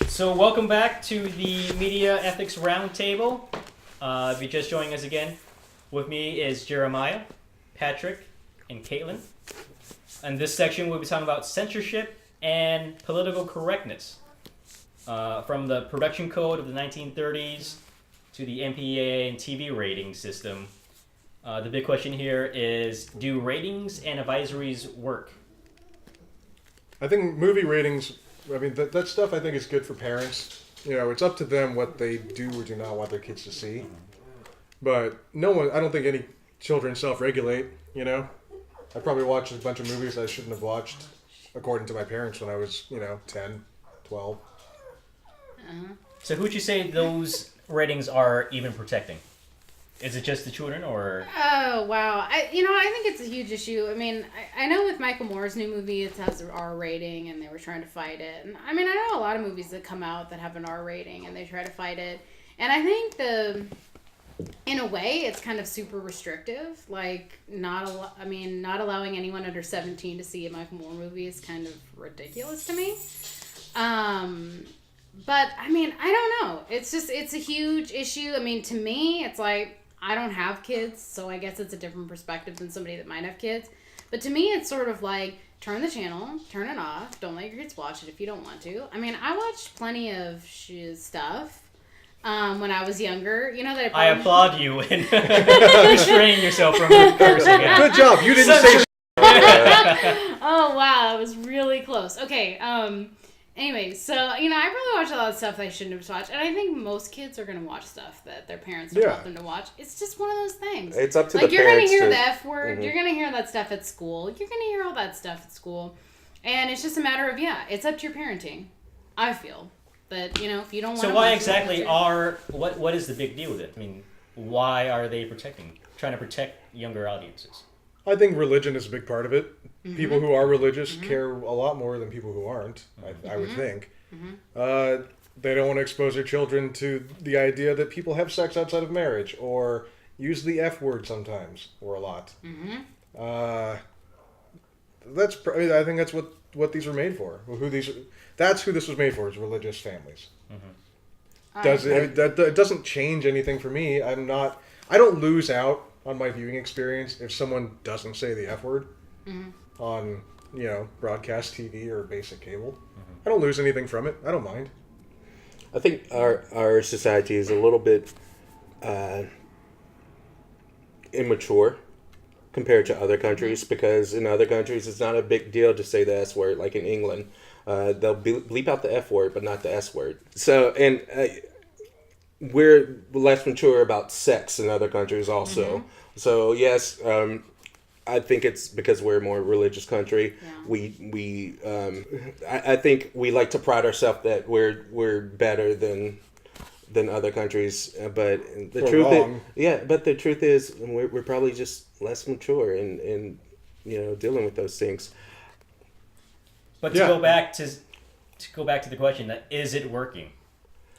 So welcome back to the Media Ethics Roundtable. If you're just joining us again, with me is Jeremiah, Patrick, and Caitlin. In this section, we'll be talking about censorship and political correctness. From the production code of the 1930s to the MPAA and TV rating system. The big question here is, do ratings and advisories work? I think movie ratings, that stuff I think is good for parents. You know, it's up to them what they do or do not want their kids to see. But I don't think any children self-regulate, you know? I probably watched a bunch of movies I shouldn't have watched, according to my parents, when I was, 10, 12. So who would you say those ratings are even protecting? Is it just the children, or? Oh, wow. I think it's a huge issue. I mean, I know with Michael Moore's new movie, it has an R rating, and they were trying to fight it. And I mean, I know a lot of movies that come out that have an R rating, and they try to fight it. And I think in a way, it's kind of super restrictive. Like, not allowing anyone under 17 to see a Michael Moore movie is kind of ridiculous to me. But, I mean, I don't know. It's a huge issue. I mean, to me, it's like, I don't have kids, so I guess it's a different perspective than somebody that might have kids. But to me, it's sort of like, turn the channel, turn it off, don't let your kids watch it if you don't want to. I mean, I watched plenty of stuff when I was younger. You know that I applaud you in restraining yourself from cursing. Good job. You didn't say. Oh wow, that was really close. Okay. Anyway, so I probably watch a lot of stuff that I shouldn't have watched, and I think most kids are gonna watch stuff that their parents don't want them to watch. It's just one of those things. It's up to the parents. You're gonna hear the F word. Mm-hmm. You're gonna hear that stuff at school. You're gonna hear all that stuff at school, and it's just a matter of it's up to your parenting. I feel. But, if you don't want to... So why exactly what is the big deal with it? I mean, why are they trying to protect younger audiences? I think religion is a big part of it. Mm-hmm. People who are religious care a lot more than people who aren't, I would think. Mm-hmm. They don't want to expose their children to the idea that people have sex outside of marriage, or use the F word sometimes, or a lot. Mm-hmm. I think that's what these were made for. That's who this was made for, is religious families. Mm-hmm. It doesn't change anything for me. I don't lose out on my viewing experience if someone doesn't say the F word on, broadcast TV or basic cable. Mm-hmm. I don't lose anything from it. I don't mind. I think our society is a little bit immature compared to other countries, because in other countries it's not a big deal to say the S word, like in England. They'll bleep out the F word, but not the S word. So, and we're less mature about sex in other countries also. Mm-hmm. So, yes, I think it's because we're a more religious country. Yeah. I think we like to pride ourselves that we're better than other countries. But the truth is we're probably just less mature in dealing with those things. But to go back to the question, is it working?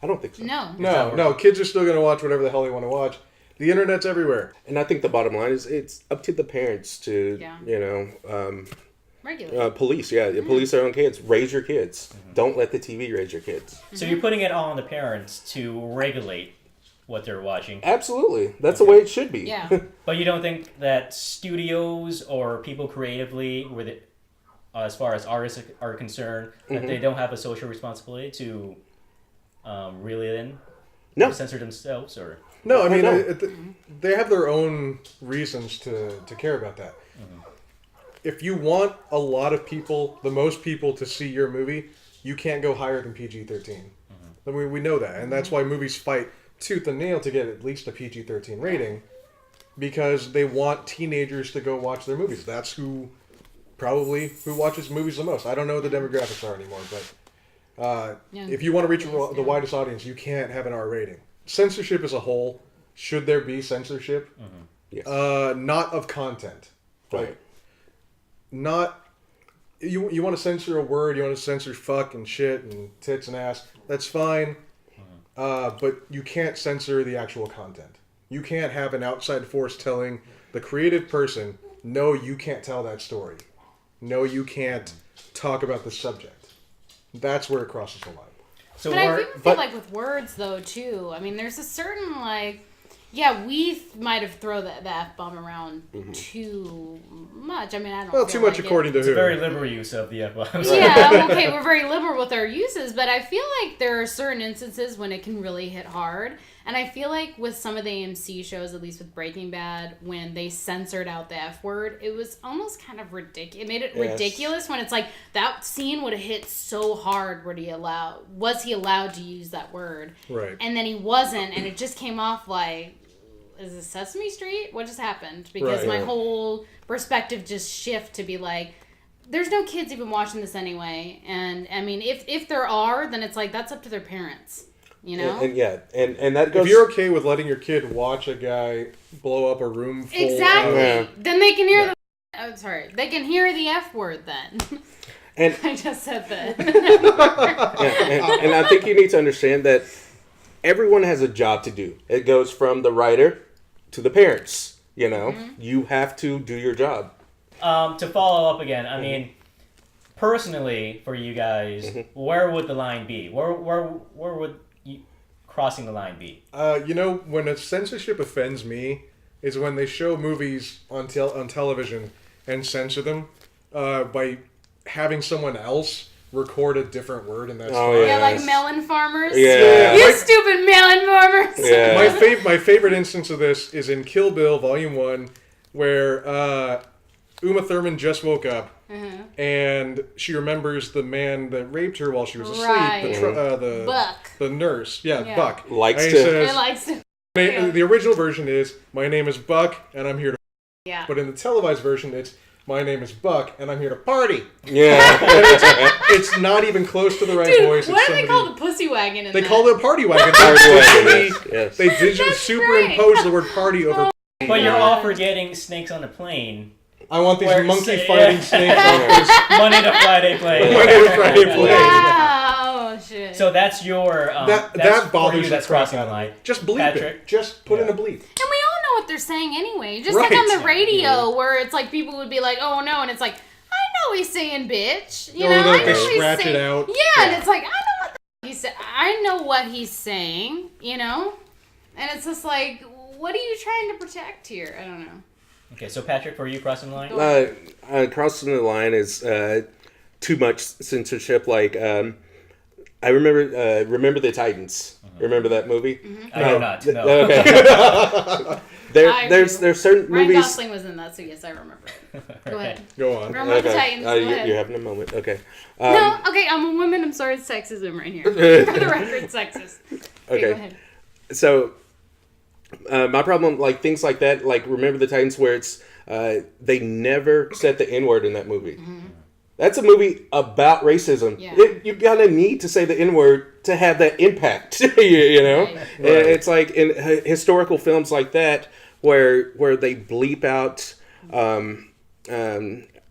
I don't think so. No. Kids are still going to watch whatever the hell they want to watch. The internet's everywhere. And I think the bottom line is it's up to the parents to, regulate. Police police their own kids. Raise your kids. Mm-hmm. Don't let the TV raise your kids. So you're putting it all on the parents to regulate what they're watching. Absolutely. That's the way it should be. Yeah. But you don't think that studios or people creatively, with it, as far as artists are concerned, that they don't have a social responsibility to reel it in? No. To censor themselves? Or? No, I mean, they have their own reasons to care about that. Mm-hmm. If you want a lot of people, the most people, to see your movie, you can't go higher than PG-13. Mm-hmm. I mean, we know that, and that's why movies fight tooth and nail to get at least a PG-13 rating, because they want teenagers to go watch their movies. That's who watches movies the most. I don't know what the demographics are anymore, but if you want to reach the widest audience, you can't have an R rating. Censorship as a whole, should there be censorship? Mm-hmm. Yes. Not of content. Right. Like, not... You want to censor a word, you want to censor fuck and shit and tits and ass, that's fine. Mm-hmm. But you can't censor the actual content. You can't have an outside force telling the creative person, no, you can't tell that story. No, you can't talk about the subject. That's where it crosses the line. So But I we're, even feel like with words, though, too. I mean, there's a certain, like... Yeah, we might have thrown the F-bomb around too much. I mean, I don't Well, feel too much like according to it's a who? very liberal use of the F-bombs. Yeah, okay, we're very liberal with our uses, but I feel like there are certain instances when it can really hit hard. And I feel like with some of the AMC shows, at least with Breaking Bad, when they censored out the F word, it was almost kind of ridiculous. It made it ridiculous when it's like, that scene would have hit so hard was he allowed to use that word? Right. And then he wasn't, and it just came off like, is this Sesame Street? What just happened? Because my whole perspective just shift to be like, there's no kids even watching this anyway. And I mean, if there are, then it's like, that's up to their parents. You know? And that goes... If you're okay with letting your kid watch a guy blow up a room full Exactly. Then they can hear the... Oh, sorry. They can hear the F word then. And I just said that. and I think you need to understand that everyone has a job to do. It goes from the writer to the parents. You know? You have to do your job. To follow up again, I mean, personally, for you guys, where would the line be? Where would crossing the line be? You know, when a censorship offends me is when they show movies on television and censor them by having someone else record a different word, and that's fine. Yeah, like melon farmers. Yeah. You stupid melon farmers. Yeah. My favorite instance of this is in Kill Bill Volume 1, where Uma Thurman just woke up. And she remembers the man that raped her while she was asleep. Right. Buck. The nurse. Yeah, Buck. Likes and to. he says, It likes to. The original version is, my name is Buck, and I'm here to... Yeah. But in the televised version, it's, my name is Buck, and I'm here to party. Yeah. It's not even close to the right Dude, voice. what It's do they somebody- call the pussy wagon in They that? call it a party wagon. Yes. They digitally superimpose the word party over... But you're all forgetting snakes on a plane. I want these Where- monkey fighting snakes off this Monday to Friday plane. Monday to Friday plane. Wow. Oh, shit. So that's your That bothers you, the that's crap crossing out the of me. line. Just bleep Patrick? it. Just put in a bleep. And we all know what they're saying anyway. Just Right. like on the radio where it's like people would be like, oh no, and it's like, I know he's saying bitch. You Or know, they I know he's scratch it saying... out. Yeah, and it's like, I know what he said. I know what he's saying, you know? And it's just like, what are you trying to protect here? I don't know. Okay, so Patrick, for you crossing the line? Crossing the line is too much censorship. Like, I remember the Titans. Remember that movie? I do not. No. Okay. There's certain Ryan movies. Gosling was in that, so yes, I remember it. Go ahead. Go on. Remember the Titans. Go ahead. You're having a moment. Okay. No, okay, I'm a woman. I'm sorry, it's sexism right here. For the record, sexist. Okay, go ahead. So, my problem, like things like that, like remember the Titans, where it's they never said the N-word in that movie. That's a movie about racism. Yeah. You gotta need to say the N-word to have that impact. you know, Right. And it's like in historical films like that where they bleep out.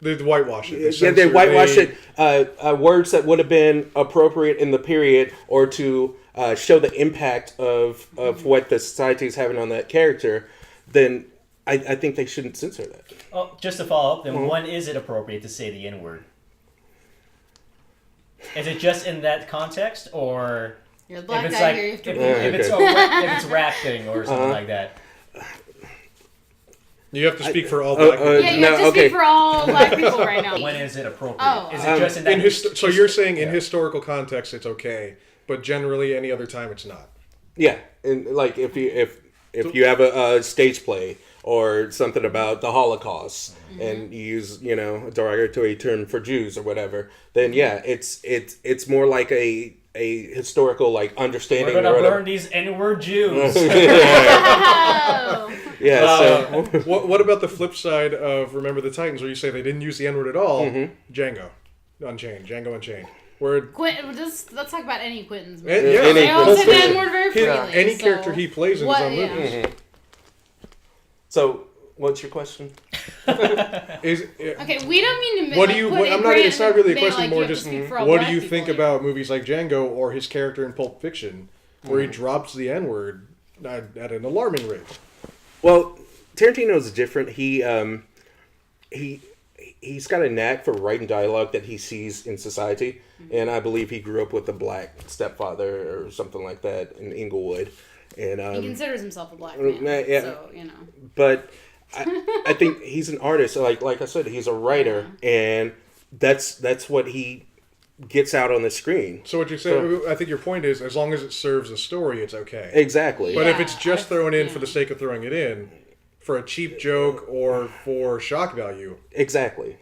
They whitewash it. They whitewash it. Words that would have been appropriate in the period, or to show the impact of what the society is having on that character. Then I think they shouldn't censor that. Oh, just to follow up, then when is it appropriate to say the N-word? Is it just in that context, or You're the black if it's guy like here. You have to if it's rapping or something like that? You have to speak for all black people. Yeah, you have to speak for all black people right now. When is it appropriate? Oh. Is it just in that? So you're saying in historical context it's okay, but generally any other time it's not. Yeah, and like if you have a stage play or something about the Holocaust and you use a derogatory term for Jews or whatever, then yeah, it's more like a historical like understanding. We're gonna or whatever. burn these N-word Jews. Yeah. So What about the flip side of Remember the Titans, where you say they didn't use the N-word at all? Django Unchained. Where Let's talk about any Quentin's movie. yeah, They all say the Quentin. N-word very freely. any so character he plays in his own yeah. movies. So what's your question? Okay, we don't mean to. What do you? put I'm in not. It's not really a Grant, question. like, More you have to just speak for all what do black you people think here. about movies like Django or his character in Pulp Fiction, where he drops the N-word at an alarming rate? Well, Tarantino is different. He he's got a knack for writing dialogue that he sees in society, and I believe he grew up with a black stepfather or something like that in Inglewood, and He considers himself a black man, yeah. so you know. But I think he's an artist. Like I said, he's a writer, and that's what he gets out on the screen. So what you're saying, I think your point is, as long as it serves a story, it's okay. Exactly. But if it's just thrown in for the sake of throwing it in, for a cheap joke or for shock value. Exactly.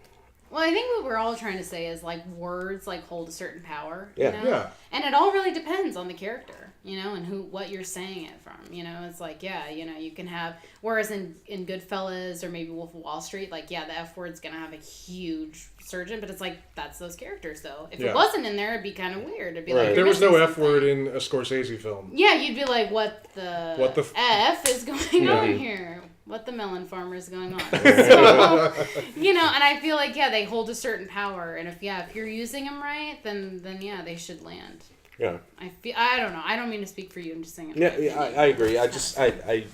Well, I think what we're all trying to say is, like, words, like, hold a certain power, you Yeah. know? Yeah. And it all really depends on the character, you know, and what you're saying it from, you know? It's like, yeah, you know, you can have, whereas in Goodfellas or maybe Wolf of Wall Street, like, yeah, the F word's gonna have a huge surgeon, but it's like, that's those characters, though. If it wasn't in there, it'd be kind of weird. It'd be like, If there was no F word in a Scorsese film. Yeah, you'd be like, what the F is going on here? What the melon farmer is going on? So, you know, and I feel like, yeah, they hold a certain power, and if you're using them right, then yeah, they should land. Yeah. I don't know. I don't mean to speak for you. I'm just saying. Yeah, I agree. I agree.